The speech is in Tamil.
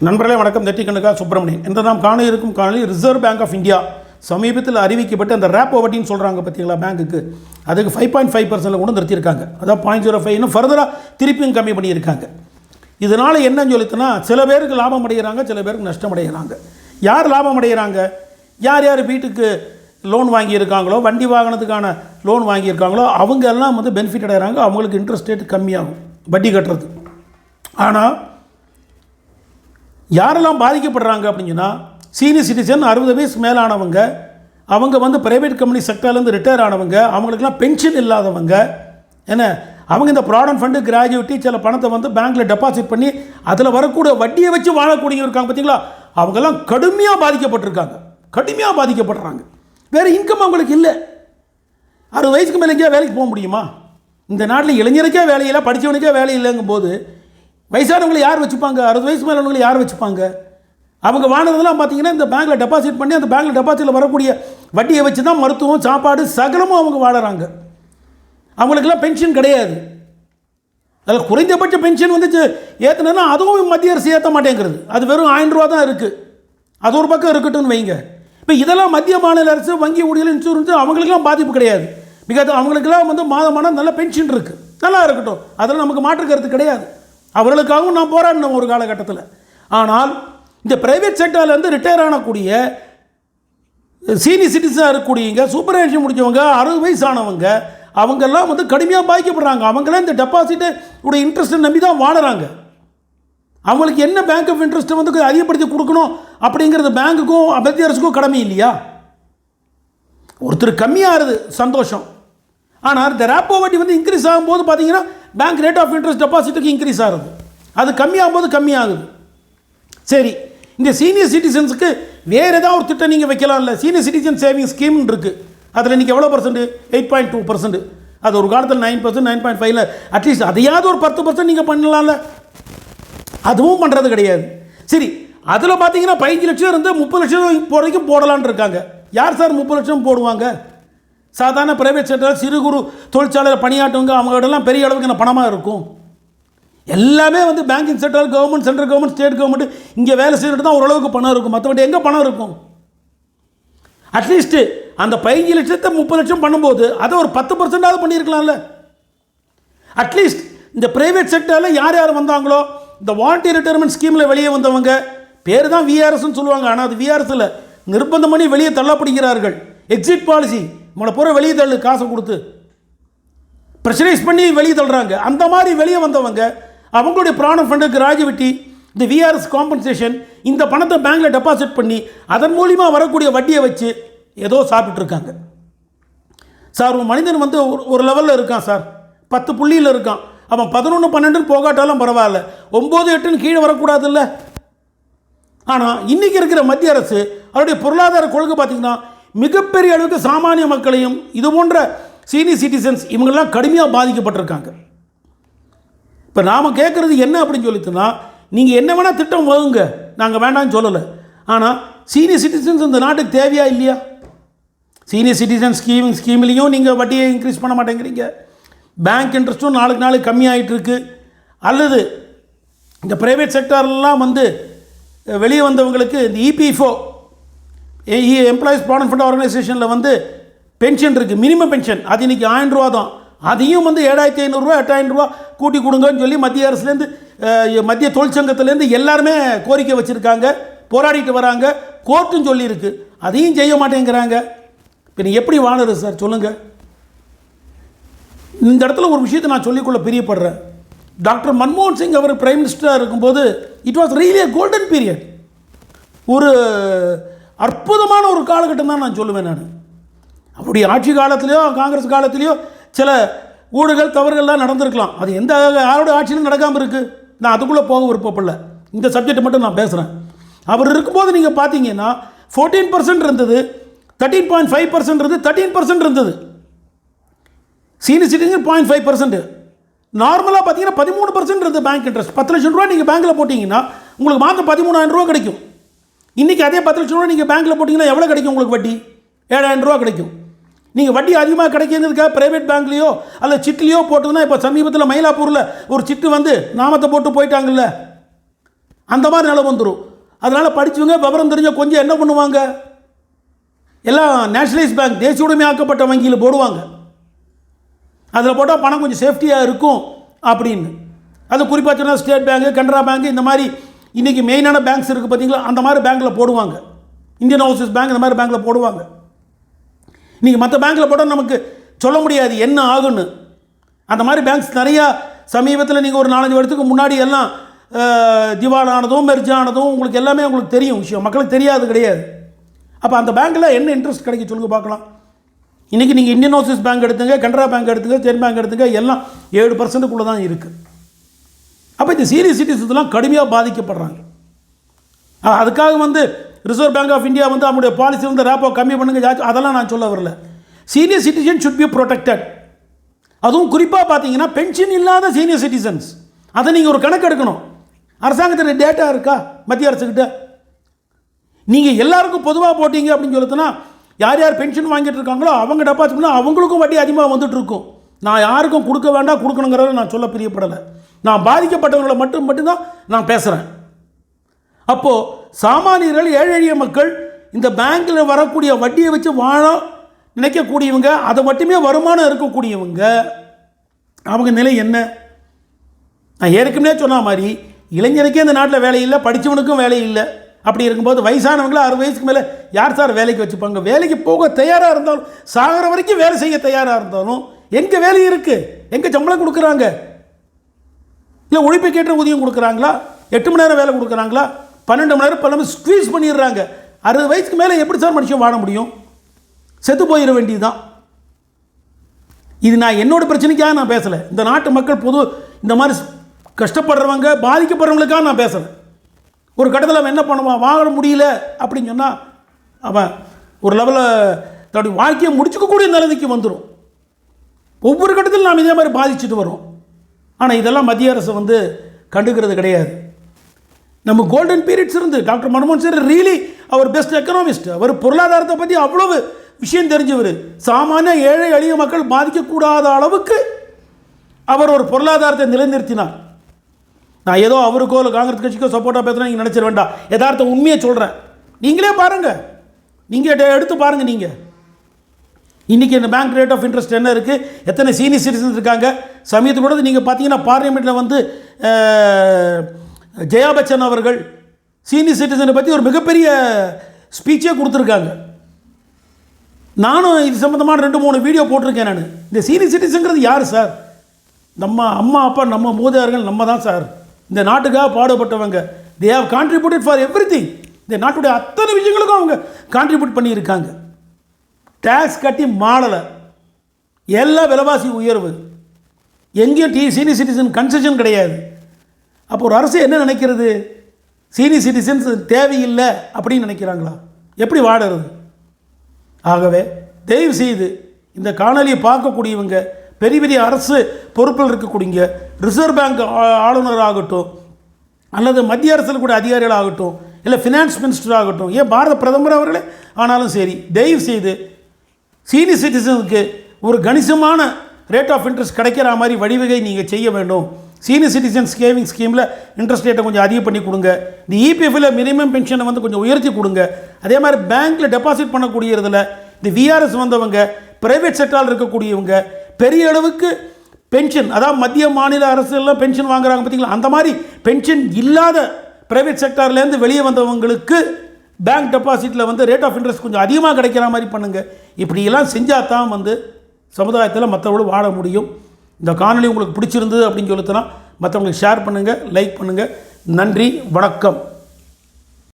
நண்பர்களே வணக்கம். நெற்றிக்கண்ணுக்கா சுப்பிரமணியன். இன்று நாம் காண இருக்கும் காணொலி ரிசர்வ் பேங்க் ஆஃப் இந்தியா சமீபத்தில் அறிவிக்கப்பட்ட அந்த ரேப்போ வட்டின்னு சொல்கிறாங்க பார்த்தீங்களா பேங்க்குக்கு, அதுக்கு 5.5% கூட நிறுத்தியிருக்காங்க. அதான் 0.05 இன்னும் ஃபர்தராக திருப்பியும் கம்மி பண்ணியிருக்காங்க. இதனால் என்னன்னு சொல்லிட்டுனா சில பேருக்கு லாபம் அடைகிறாங்க, சில பேருக்கு நஷ்டம் அடைகிறாங்க. யார் லாபம் அடைகிறாங்க? யார் யார் வீட்டுக்கு லோன் வாங்கியிருக்காங்களோ, வண்டி வாகனத்துக்கான லோன் வாங்கியிருக்காங்களோ அவங்க எல்லாம் வந்து பெனிஃபிட் அடைகிறாங்க. அவங்களுக்கு இன்ட்ரெஸ்ட் ரேட் கம்மியாகும் வட்டி கட்டுறது. ஆனால் யாரெல்லாம் பாதிக்கப்படுறாங்க அப்படின்னா சீனியர் சிட்டிசன் 60 வயசு மேலானவங்க, அவங்க வந்து ப்ரைவேட் கம்பெனி செக்டர்லேருந்து ரிட்டையர் ஆனவங்க, அவங்களுக்கெல்லாம் பென்ஷன் இல்லாதவங்க, என்ன அவங்க இந்த ப்ராவிடன்ட் ஃபண்டு கிராஜுவிட்டி சில பணத்தை வந்து பேங்க்கில் டெபாசிட் பண்ணி அதில் வரக்கூடிய வட்டியை வச்சு வாழக்கூடிய இருக்காங்க பார்த்தீங்களா, அவங்கெல்லாம் கடுமையாக பாதிக்கப்பட்டிருக்காங்க, கடுமையாக பாதிக்கப்படுறாங்க. வேறு இன்கம் அவங்களுக்கு இல்லை. 60 வயசுக்கு மேலே எங்கேயா வேலைக்கு போக முடியுமா? இந்த நாட்டில் இளைஞருக்கே வேலையில்லை, படித்தவனுக்கே வேலை இல்லைங்கும் போது வயசானவங்களை யார் வச்சுப்பாங்க? 60 வயசு மேலே யார் வச்சுப்பாங்க? அவங்க வாங்கினதெல்லாம் பார்த்தீங்கன்னா இந்த பேங்க்கில் டெபாசிட் பண்ணி அந்த பேங்க்கில் டெபாசிட்டில் வரக்கூடிய வட்டியை வச்சு தான் மருத்துவம், சாப்பாடு சகலமும் அவங்க வாழறாங்க. அவங்களுக்கெல்லாம் பென்ஷன் கிடையாது. அதில் குறைந்தபட்ச பென்ஷன் வந்துச்சு ஏற்றினா அதுவும் மத்திய அரசு ஏற்ற மாட்டேங்கிறது. அது வெறும் 1000 ரூபா தான் இருக்குது. அது ஒரு பக்கம் இருக்கட்டும்னு வைங்க. இப்போ இதெல்லாம் மத்திய மாநில அரசு வங்கி ஊழியர் இன்சூரன்ஸ் அவங்களுக்கெல்லாம் பாதிப்பு கிடையாது. பிகாஸ் அவங்களுக்கெல்லாம் வந்து மாதமான நல்ல பென்ஷன் இருக்குது. நல்லா இருக்கட்டும், அதில் நமக்கு மாற்று கருத்து கிடையாது. அவர்களுக்காகவும் நான் போராடினோம் ஒரு காலகட்டத்தில். ஆனால் இந்த ப்ரைவேட் செக்டர்லேருந்து ரிட்டையர் ஆனக்கூடிய சீனியர் சிட்டிசனாக இருக்கக்கூடியவங்க, சூப்பர் ஏஜ் முடிஞ்சவங்க, 60 வயசானவங்க, அவங்கெல்லாம் வந்து கடுமையாக பாதிக்கப்படுறாங்க. அவங்களாம் இந்த டெபாசிட்டு உடைய இன்ட்ரெஸ்ட்டை நம்பி தான் வாழறாங்க. அவங்களுக்கு என்ன பேங்க் ஆஃப் இன்ட்ரெஸ்ட்டை வந்து அதிகப்படுத்தி கொடுக்கணும் அப்படிங்கிறது பேங்க்குக்கும் மத்திய அரசுக்கும் கடமை இல்லையா? ஒருத்தர் கம்மியாகிறது சந்தோஷம். ஆனால் இந்த ரேப்போ வட்டி வந்து இன்க்ரீஸ் ஆகும்போது பார்த்தீங்கன்னா பேங்க் ரேட் ஆஃப் இன்ட்ரெஸ்ட் டெபாசிட்டுக்கு இன்க்ரீஸ் ஆகுது. அது கம்மியாகும்போது கம்மியாகுது. சரி, இந்த சீனியர் சிட்டிசன்ஸுக்கு வேறு ஏதாவது ஒரு திட்டம் நீங்கள் வைக்கலாம்ல. சீனியர் சிட்டிசன் சேவிங் ஸ்கீம்னு இருக்குது. அதில் இன்றைக்கி எவ்வளோ பர்சன்ட்? 8.2%. அது ஒரு காலத்தில் 9%, 9.5ல் அட்லீஸ்ட் அதையாவது ஒரு 10% நீங்கள் பண்ணலாம்ல. அதுவும் பண்ணுறது கிடையாது. சரி, அதில் பார்த்தீங்கன்னா 15 லட்சம் இருந்து 30 லட்சம் வரைக்கும் போடலான்னு இருக்காங்க. யார் சார் 30 லட்சம் போடுவாங்க? சாதாரண பிரைவேட் செக்டர், சிறு குறு தொழிற்சாலையில் பணியாற்றுவங்க, அவங்களோடலாம் பெரிய அளவுக்கு என்ன பணமாக இருக்கும்? எல்லாமே வந்து banking sector, government, central government, state government இங்கே வேலை செய்கிறது தான் ஓரளவுக்கு பணம் இருக்கும். மற்றபடி எங்கே பணம் இருக்கும்? அட்லீஸ்ட்டு அந்த 15 லட்சத்தை 30 லட்சம் பண்ணும்போது அதை ஒரு 10%ஆவது பண்ணியிருக்கலாம்ல. அட்லீஸ்ட் இந்த பிரைவேட் செக்டரில் யார் யார் வந்தாங்களோ, இந்த வாலண்டியர் ரிட்டையர்மெண்ட் ஸ்கீமில் வெளியே வந்தவங்க, பேர் தான் விஆர்எஸ்ன்னு சொல்லுவாங்க, ஆனால் அது விஆர்எஸில் நிர்பந்தம் பண்ணி வெளியே தள்ளப்படுகிறார்கள். எக்ஸிட் பாலிசி, உங்களை பூரா வெளியே தள்ளு, காசை கொடுத்து ப்ரெஷரைஸ் பண்ணி வெளியே தள்ளுறாங்க. அந்த மாதிரி வெளியே வந்தவங்க அவங்களுடைய ப்ராவிடன்ட் ஃபண்டு கிராஜுவிட்டி, இந்த விஆர்எஸ் காம்பன்சேஷன், இந்த பணத்தை பேங்க்கில் டெபாசிட் பண்ணி அதன் மூலிமா வரக்கூடிய வட்டியை வச்சு ஏதோ சாப்பிட்ருக்காங்க. சார் ஒரு மனிதன் வந்து ஒரு லெவலில் இருக்கான் சார், 10 புள்ளியில் இருக்கான், அவன் 11, 12 போகாட்டாலும் பரவாயில்ல, 9, 8 கீழே வரக்கூடாதுல்ல. ஆனால் இன்றைக்கி இருக்கிற மத்திய அரசு அவருடைய பொருளாதார கொள்கை பார்த்திங்கன்னா மிகப்பெரிய அளவுக்கு சாமானிய மக்களையும் இது போன்ற சீனியர் சிட்டிசன்ஸ் இவங்கெல்லாம் கடுமையாக பாதிக்கப்பட்டிருக்காங்க. இப்போ நாம் கேட்குறது என்ன அப்படின்னு சொல்லிட்டுனா, நீங்கள் என்ன வேணால் திட்டம் வகுங்க, நாங்கள் வேண்டாம்னு சொல்லலை. ஆனால் சீனியர் சிட்டிசன்ஸ் இந்த நாட்டுக்கு தேவையா இல்லையா? சீனியர் சிட்டிசன் ஸ்கீம்லேயும் நீங்கள் வட்டியை இன்க்ரீஸ் பண்ண மாட்டேங்கிறீங்க. பேங்க் இன்ட்ரெஸ்ட்டும் நாளுக்கு நாளுக்கு கம்மியாகிட்டு இருக்கு. அல்லது இந்த ப்ரைவேட் செக்டர்லாம் வந்து வெளியே வந்தவங்களுக்கு இந்த இபிஎஃப்ஓ, எம்ப்ளாயீஸ் ப்ராவிடன்ட் ஃபண்ட் ஆர்கனைசேஷனில் வந்து பென்ஷன் இருக்குது, மினிமம் பென்ஷன், அது இன்றைக்கி 1000 ரூபா தான். அதையும் வந்து 7500 ரூபா 8000 ரூபா கூட்டி கொடுங்கன்னு சொல்லி மத்திய அரசுலேருந்து, மத்திய தொழிற்சங்கத்திலேருந்து எல்லாருமே கோரிக்கை வச்சுருக்காங்க, போராடிட்டு வராங்க, கோர்ட்டும் சொல்லியிருக்கு. அதையும் செய்ய மாட்டேங்கிறாங்க. இப்போ நீ எப்படி வாழறது சார் சொல்லுங்கள்? இந்த இடத்துல ஒரு விஷயத்தை நான் சொல்லிக்கொள்ள பிரியப்படுறேன். டாக்டர் மன்மோகன் சிங் அவர் பிரைம் மினிஸ்டராக இருக்கும்போது it was really a golden period. ஒரு அற்புதமான ஒரு காலகட்டம் தான் நான் சொல்லுவேன். நான் அப்படி ஆட்சி காலத்திலையோ காங்கிரஸ் காலத்திலையோ சில ஊழல்கள் தவறுகள்லாம் நடந்திருக்கலாம். அது எந்த யாரோட ஆட்சியிலும் நடக்காமல் இருக்குது. நான் அதுக்குள்ளே போக விருப்பப்படல. இந்த சப்ஜெக்ட் மட்டும் நான் பேசுகிறேன். அவர் இருக்கும்போது நீங்கள் பார்த்தீங்கன்னா 14% இருந்தது, 13.5% இருந்தது, 13% இருந்தது. Senior citizen 0.5%. நார்மலாக பார்த்தீங்கன்னா 13% இருந்தது பேங்க் இன்ட்ரெஸ்ட். 10 லட்சம் ரூபா நீங்கள் பேங்க்கில் போட்டிங்கன்னா உங்களுக்கு மாதம் 13,000 ரூபா கிடைக்கும். இன்றைக்கி அதே 10 லட்சம் ரூபா நீங்கள் பேங்க்கில் போட்டிங்கன்னா எவ்வளோ கிடைக்கும் உங்களுக்கு? வட்டி 7,000 ரூபா கிடைக்கும். நீங்கள் வட்டி அதிகமாக கிடைக்கிறதுக்காக ப்ரைவேட் பேங்க்லேயோ அல்ல சிட்லேயோ போட்டதுன்னா, இப்போ சமீபத்தில் மயிலாப்பூரில் ஒரு சிட்டு வந்து நாமத்தை போட்டு போயிட்டாங்கல்ல, அந்த மாதிரி நிலை வந்துடும். அதனால் படித்தவங்க விவரம் தெரிஞ்ச கொஞ்சம் என்ன பண்ணுவாங்க, எல்லாம் நேஷனலைஸ் பேங்க் தேசிய உடைமையாக்கப்பட்ட வங்கியில் போடுவாங்க. அதில் போட்டால் பணம் கொஞ்சம் சேஃப்டியாக இருக்கும் அப்படின்னு. அது குறிப்பாக சொன்னால் ஸ்டேட் பேங்க்கு, கனரா பேங்க்கு, இந்த மாதிரி இன்றைக்கி மெயினான பேங்க்ஸ் இருக்குது பார்த்தீங்களா, அந்த மாதிரி பேங்க்கில் போடுவாங்க. இந்தியன் ஓவர்சீஸ் பேங்க் இந்த மாதிரி பேங்க்கில் போடுவாங்க. இன்றைக்கி மற்ற பேங்க்கில் போட்டால் நமக்கு சொல்ல முடியாது என்ன ஆகுன்னு. அந்த மாதிரி பேங்க்ஸ் நிறையா சமீபத்தில் நீங்கள் ஒரு 4-5 வருஷத்துக்கு முன்னாடி எல்லாம் திவாலானதும் மெர்ஜானதும் உங்களுக்கு எல்லாமே உங்களுக்கு தெரியும் விஷயம், மக்களுக்கு தெரியாது கிடையாது. அப்போ அந்த பேங்க்கில் என்ன இன்ட்ரெஸ்ட் கிடைக்க சொல்லுங்க பார்க்கலாம். இன்றைக்கி நீங்கள் இந்தியன் ஓவர்சீஸ் பேங்க் எடுத்துங்க, கனரா பேங்க் எடுத்துங்க, ஸ்டேட் பேங்க் எடுத்துங்க, எல்லாம் 7% தான் இருக்குது. அப்போ இந்த சீனியர் சிட்டிசன்ஸ்லாம் கடுமையாக பாதிக்கப்படுறாங்க. அதுக்காக வந்து ரிசர்வ் பேங்க் ஆஃப் இந்தியா வந்து அவங்களுடைய பாலிசி வந்து ரேப்போ கம்மி பண்ணுங்க, அதெல்லாம் நான் சொல்ல வரல. Senior citizen should be protected. அதுவும் குறிப்பாக பார்த்தீங்கன்னா பென்ஷன் இல்லாத சீனியர் சிட்டிசன்ஸ், அதை நீங்கள் ஒரு கணக்கு எடுக்கணும். அரசாங்கத்தில் டேட்டா இருக்கா மத்திய அரசுக்கிட்ட? நீங்கள் எல்லாருக்கும் பொதுவாக போட்டீங்க அப்படின்னு சொல்லுதுன்னா, யார் யார் பென்ஷன் வாங்கிட்டு இருக்காங்களோ அவங்க டெபாசிட் பண்ணால் அவங்களுக்கும் வட்டி அதிகமாக வந்துட்டு இருக்கும். நான் யாருக்கும் கொடுக்க வேண்டாம் கொடுக்கணுங்கிறத நான் சொல்ல பிரியப்படலை. நான் பாதிக்கப்பட்டவர்களை மட்டும்தான் நான் பேசுகிறேன். அப்போது சாமானியர்கள், ஏழை எளிய மக்கள் இந்த பேங்க்கில் வரக்கூடிய வட்டியை வச்சு வாழ நினைக்கக்கூடியவங்க, அதை மட்டுமே வருமானம் இருக்கக்கூடியவங்க, அவங்க நிலை என்ன? நான் ஏற்கனவே சொன்ன மாதிரி இளைஞனுக்கே இந்த நாட்டில் வேலை இல்லை, படித்தவனுக்கும் வேலை இல்லை. அப்படி இருக்கும்போது வயசானவங்கள 60 வயசுக்கு மேலே யார் சார் வேலைக்கு வச்சுப்பாங்க? வேலைக்கு போக தயாராக இருந்தாலும், சாகிற வரைக்கும் வேலை செய்ய தயாராக இருந்தாலும் எங்கே வேலை இருக்குது? எங்கே சம்பளம் கொடுக்குறாங்க? இல்லை உழைப்புக்கேற்ற ஊதியம் கொடுக்குறாங்களா? 8 மணி நேரம் வேலை கொடுக்குறாங்களா? 12 மணி நேரம் பல ஸ்குவீஸ் பண்ணிடுறாங்க. 60 வயசுக்கு மேலே எப்படி சார் மனுஷன் வாழ முடியும்? செத்து போயிட வேண்டியதுதான். இது நான் என்னோட பிரச்சனைக்காக நான் பேசலை. இந்த நாட்டு மக்கள் இந்த மாதிரி கஷ்டப்படுறவங்க, பாதிக்கப்படுறவங்களுக்காக நான் பேசுகிறேன். ஒரு கட்டத்தில் அவன் என்ன பண்ணுவான், வாழ முடியல அப்படின்னு சொன்னால் அவன் ஒரு லெவலில் தன்னுடைய வாழ்க்கையை முடிச்சுக்கக்கூடிய நிலைமைக்கு வந்துடும். ஒவ்வொரு கட்டத்திலும் நாம் இதே மாதிரி பாதிச்சுட்டு வரோம். ஆனால் இதெல்லாம் மத்திய அரசு வந்து கண்டுக்கிறது கிடையாது. நம்ம கோல்டன் பீரியட்ஸ் இருந்து டாக்டர் மன்மோகன் சிங் ரியலி அவர் பெஸ்ட் எக்கனாமிஸ்ட். அவர் பொருளாதாரத்தை பற்றி அவ்வளவு விஷயம் தெரிஞ்சவர். சாமானிய ஏழை எளிய மக்கள் பாதிக்கக்கூடாத அளவுக்கு அவர் ஒரு பொருளாதாரத்தை நிலைநிறுத்தினார். நான் ஏதோ அவருக்கோ இல்லை காங்கிரஸ் கட்சிக்கோ சப்போர்ட்டாக பேசுகிறேன் நீங்கள் நினச்சிட வேண்டாம். யதார்த்த உண்மையை சொல்கிறேன். நீங்களே பாருங்கள், நீங்கள் எடுத்து பாருங்கள். நீங்கள் இன்றைக்கி இந்த பேங்க் ரேட் ஆஃப் இன்ட்ரெஸ்ட் என்ன இருக்குது, எத்தனை சீனியர் சிட்டிசன்ஸ் இருக்காங்க. சமயத்தில் கூட நீங்கள் பார்த்தீங்கன்னா பார்லிமெண்ட்டில் வந்து ஜெயா பச்சன் அவர்கள் சீனியர் சிட்டிசனை பற்றி ஒரு மிகப்பெரிய ஸ்பீச்சே கொடுத்துருக்காங்க. நானும் இது சம்மந்தமான 2-3 வீடியோ போட்டிருக்கேன். நான் இந்த சீனியர் சிட்டிசன்கிறது யார் சார்? நம்ம அம்மா அப்பா, நம்ம மூதாதையர்கள், நம்ம தான் சார். இந்த நாட்டுக்காக பாடுபட்டவங்க. They have contributed for everything. இந்த நாட்டுடைய அத்தனை விஷயங்களுக்கும் அவங்க கான்ட்ரிபியூட் பண்ணியிருக்காங்க. டேக்ஸ் கட்டி மாடலை, எல்லா விலைவாசி உயர்வு, எங்கேயும் சீனியர் சிட்டிசன் கன்செஷன் கிடையாது. அப்போ ஒரு அரசு என்ன நினைக்கிறது? சீனியர் சிட்டிசன்ஸ் தேவையில்லை அப்படின்னு நினைக்கிறாங்களா? எப்படி வாடுறது? ஆகவே தயவு செய்து இந்த காணொலியை பார்க்கக்கூடியவங்க, பெரிய பெரிய அரசு பொறுப்பில் இருக்கக்கூடிய ரிசர்வ் பேங்க் ஆளுநர் ஆகட்டும், அல்லது மத்திய அரசில் கூட அதிகாரிகள் ஆகட்டும், இல்லை ஃபினான்ஸ் மினிஸ்டர் ஆகட்டும், ஏன் பாரத பிரதமர் அவர்களே ஆனாலும் சரி, தயவு செய்து சீனியர் சிட்டிசனுக்கு ஒரு கணிசமான ரேட் ஆஃப் இன்ட்ரெஸ்ட் கிடைக்கிற மாதிரி வழிவகை நீங்கள் செய்ய வேண்டும். சீனியர் சிட்டிசன் சேவிங் ஸ்கீமில் இன்ட்ரெஸ்ட் ரேட்டை கொஞ்சம் அதிகம் பண்ணி கொடுங்க. இந்த இபிஎஃப்ல மினிமம் பென்ஷனை வந்து கொஞ்சம் உயர்த்தி கொடுங்க. அதே மாதிரி பேங்க்கில் டெபாசிட் பண்ணக்கூடியதில் இந்த விஆர்எஸ் வந்தவங்க, பிரைவேட் செக்டாரில் இருக்கக்கூடியவங்க பெரிய அளவுக்கு பென்ஷன், அதாவது மத்திய மாநில அரசுலாம் பென்ஷன் வாங்குறாங்க பார்த்தீங்களா, அந்த மாதிரி பென்ஷன் இல்லாத பிரைவேட் செக்டார்லேருந்து வெளியே வந்தவங்களுக்கு பேங்க் டெபாசிட்டில் வந்து ரேட் ஆஃப் இன்ட்ரெஸ்ட் கொஞ்சம் அதிகமாக கிடைக்கிற மாதிரி பண்ணுங்கள். இப்படியெல்லாம் செஞ்சால் தான் வந்து சமுதாயத்தில் மற்றவங்களும் வாழ முடியும். இந்த காணொலி உங்களுக்கு பிடிச்சிருந்தது அப்படின்னு சொல்லிட்டுனா மற்றவங்களுக்கு ஷேர் பண்ணுங்கள், லைக் பண்ணுங்கள். நன்றி, வணக்கம்.